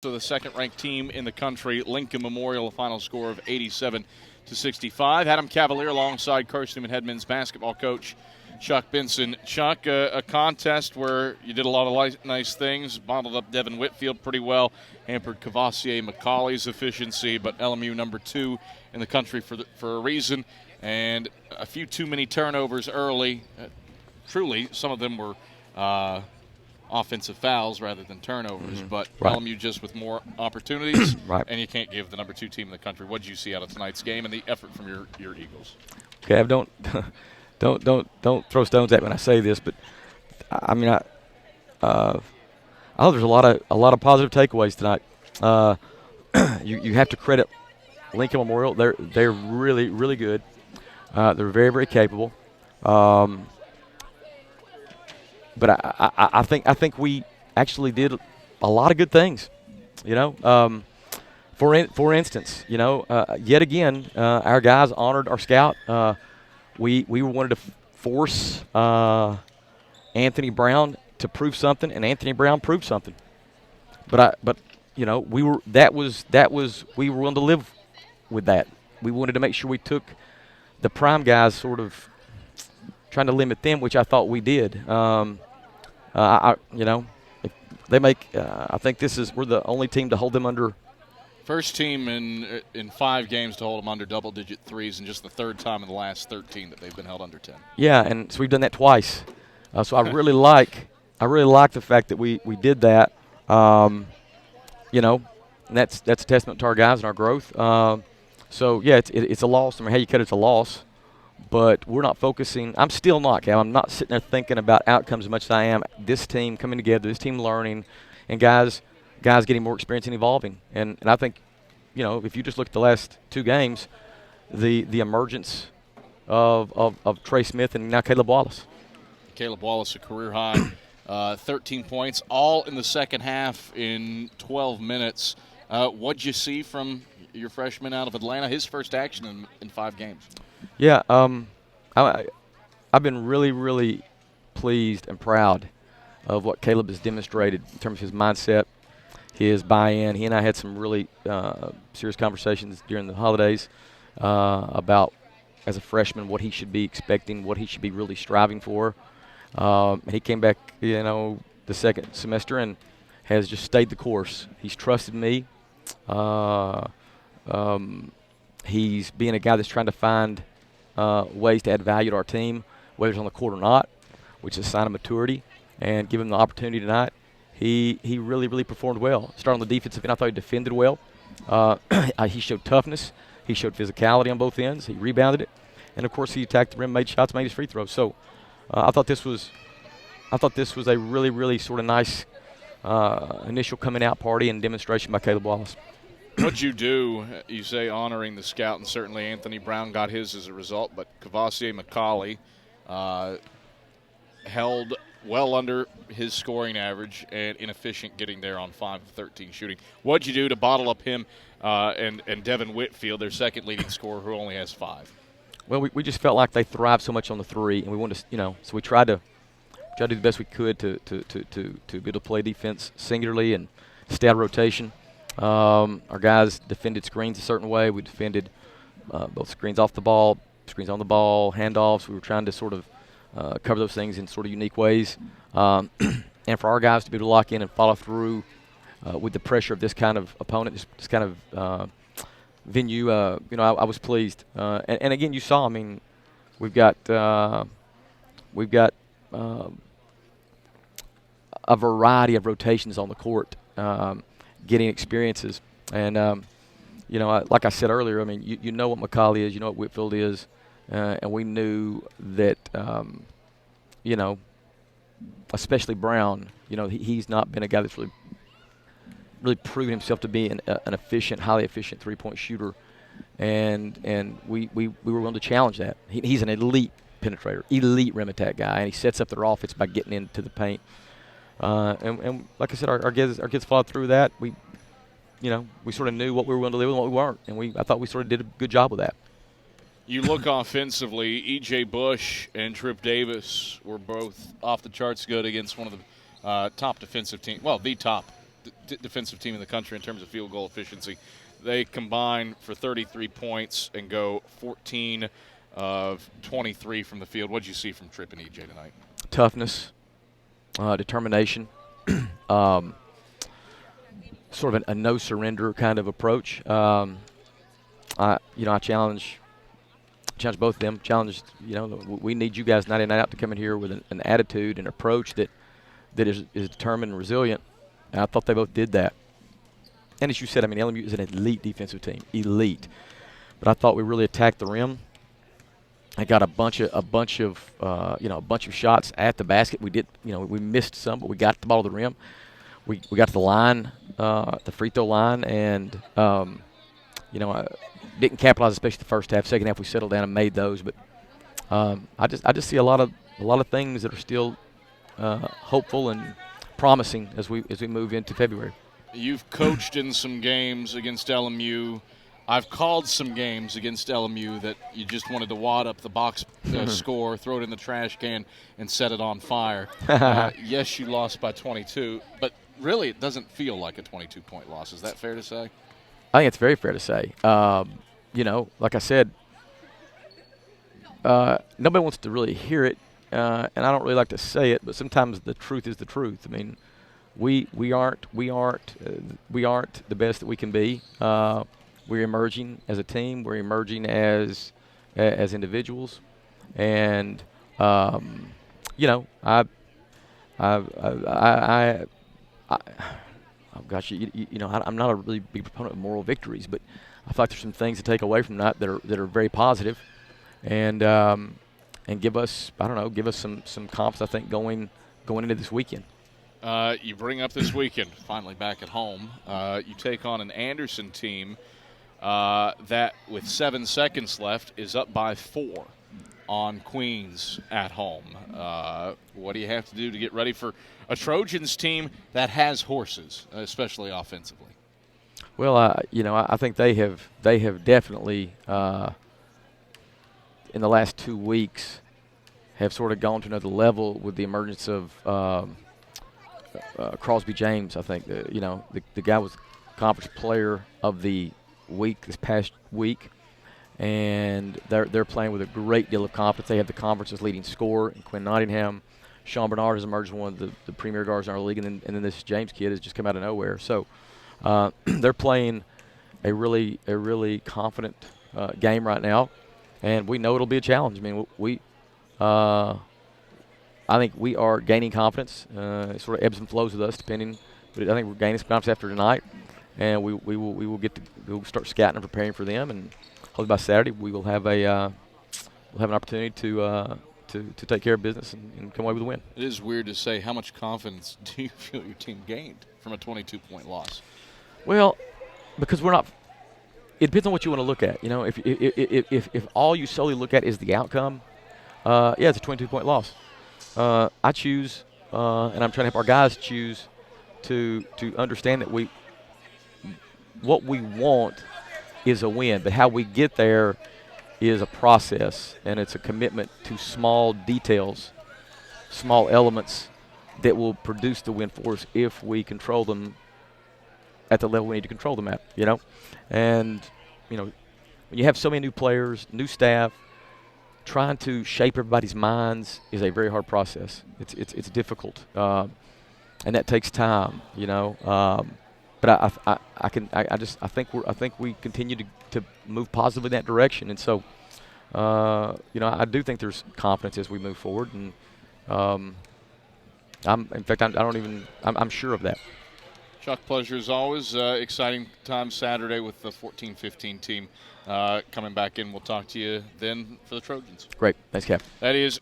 So the second-ranked team in the country, Lincoln Memorial, a final score of 87-65. Adam Cavalier alongside Carson-Newman head men's basketball coach Chuck Benson. Chuck, a contest where you did a lot of nice things, bottled up Devin Whitfield pretty well, hampered Cavassier McCauley's efficiency, but LMU number 2 in the country for a reason, and a few too many turnovers early. Truly, some of them were offensive fouls rather than turnovers, but Right. LMU just with more opportunities, Right. and you can't give the number 2 team in the country. What did you see out of tonight's game and the effort from your Eagles? Kev, don't throw stones at me when I say this, but I mean I thought there's a lot of positive takeaways tonight. You have to credit Lincoln Memorial. They're really good. They're very capable. But I think we actually did a lot of good things. You know, for instance, you know, yet again, our guys honored our scout. We wanted to force Anthony Brown to prove something, and Anthony Brown proved something. But you know, we were willing to live with that. We wanted to make sure we took the prime guys, sort of trying to limit them, which I thought we did. You know, if they make. I think we're the only team to hold them under. First team in 5 games to hold them under double-digit threes, and just the third time in the last 13 that they've been held under 10. Yeah, and so we've done that twice. So I really like the fact that we did that. You know, and that's a testament to our guys and our growth. So yeah, it's a loss. I mean, how you cut it's a loss. But we're not focusing. I'm still not, Cal. I'm not sitting there thinking about outcomes as much as I am this team coming together, this team learning, and guys getting more experience and evolving. And I think, you know, if you just look at the last 2 games, the emergence of Trey Smith and now Caleb Wallace. Caleb Wallace, a career high, 13 points, all in the second half in 12 minutes. What'd you see from your freshman out of Atlanta? His first action in 5 games. Yeah, I've been really pleased and proud of what Caleb has demonstrated in terms of his mindset, his buy-in. He and I had some really serious conversations during the holidays about, as a freshman, what he should be expecting, what he should be really striving for. He came back, you know, the second semester and has just stayed the course. He's trusted me. He's being a guy that's trying to find ways to add value to our team, whether it's on the court or not, which is a sign of maturity. And give him the opportunity tonight. He really performed well. Starting on the defensive end, I thought he defended well. He showed toughness. He showed physicality on both ends. He rebounded it, and of course he attacked the rim, made shots, made his free throws. So I thought this was a really sort of nice initial coming out party and demonstration by Caleb Wallace. What'd you do? You say honoring the scout, and certainly Anthony Brown got his as a result, but Cavassier McCauley held well under his scoring average and inefficient getting there on 5 of 13 shooting. What'd you do to bottle up him and Devin Whitfield, their second leading scorer, who only has 5? Well, we just felt like they thrived so much on the 3, and we wanted to, you know, so we tried to do the best we could to be able to play defense singularly and stay out of rotation. Our guys defended screens a certain way. We defended both screens off the ball, screens on the ball, handoffs. We were trying to sort of cover those things in sort of unique ways. And for our guys to be able to lock in and follow through with the pressure of this kind of opponent, this kind of venue, you know, I was pleased. And again, you saw, I mean, we've got a variety of rotations on the court, getting experiences. And, you know, like I said earlier, I mean, you know what McCauley is, you know what Whitfield is, and we knew that, you know, especially Brown, you know, he's not been a guy that's really proven himself to be an efficient, highly efficient three-point shooter, and we were willing to challenge that. He's an elite penetrator, elite rim attack guy, and he sets up their offense by getting into the paint. And like I said, our kids followed through that. We sort of knew what we were willing to live with and what we weren't, and I thought we sort of did a good job with that. You look offensively, E.J. Bush and Trip Davis were both off the charts good against one of the top defensive teams. Well, the top defensive team in the country in terms of field goal efficiency. They combine for 33 points and go 14 of 23 from the field. What did you see from Tripp and EJ tonight? Toughness, determination, sort of a no-surrender kind of approach. I challenge both of them. Challenged, we need you guys night in, night out to come in here with an attitude and approach that is determined and resilient. And I thought they both did that. And as you said, LMU is an elite defensive team, elite. But I thought we really attacked the rim. I got a bunch of shots at the basket. We did, we missed some, but we got the ball to the rim. We got to the line, the free throw line, and I didn't capitalize, especially the first half. Second half, we settled down and made those. But I just see a lot of things that are still hopeful and promising as we move into February. You've coached in some games against LMU. I've called some games against LMU that you just wanted to wad up the box score, throw it in the trash can, and set it on fire. Yes, you lost by 22, but really it doesn't feel like a 22-point loss. Is that fair to say? I think it's very fair to say. Like I said, nobody wants to really hear it, and I don't really like to say it, but sometimes the truth is the truth. We aren't the best that we can be. We're emerging as a team. We're emerging as individuals, and I'm not a really big proponent of moral victories, but I feel like there's some things to take away from that are very positive, and give us some confidence, I think, going into this weekend. You bring up this weekend, finally back at home. You take on an Anderson team that, with 7 seconds left, is up by 4 on Queens at home. What do you have to do to get ready for a Trojans team that has horses, especially offensively? Well, I think they have definitely in the last 2 weeks have sort of gone to another level with the emergence of Crosby James. I think the guy was conference player of the week this past week, and they're playing with a great deal of confidence. They have the conference's leading scorer in Quinn Nottingham. Sean Bernard has emerged as one of the premier guards in our league, and then this James kid has just come out of nowhere. So they're playing a really confident game right now, and we know it'll be a challenge. I think we are gaining confidence. It sort of ebbs and flows with us, depending. But I think we're gaining some confidence after tonight, and we'll start scouting and preparing for them. And hopefully by Saturday we will have an opportunity to take care of business and come away with a win. It is weird to say. How much confidence do you feel your team gained from a 22-point loss? Well, because we're not. It depends on what you want to look at. If all you solely look at is the outcome, it's a 22-point loss. I choose, and I'm trying to help our guys choose to understand that what we want is a win, but how we get there is a process, and it's a commitment to small details, small elements that will produce the win for us if we control them at the level we need to control them at. And when you have so many new players, new staff, trying to shape everybody's minds is a very hard process. It's difficult, and that takes time. But I think we continue to move positively in that direction, and so I do think there's confidence as we move forward, and I'm sure of that. Chuck, pleasure as always. Exciting time Saturday with the 14-15 team coming back in. We'll talk to you then for the Trojans. Great. Thanks, Cap. That is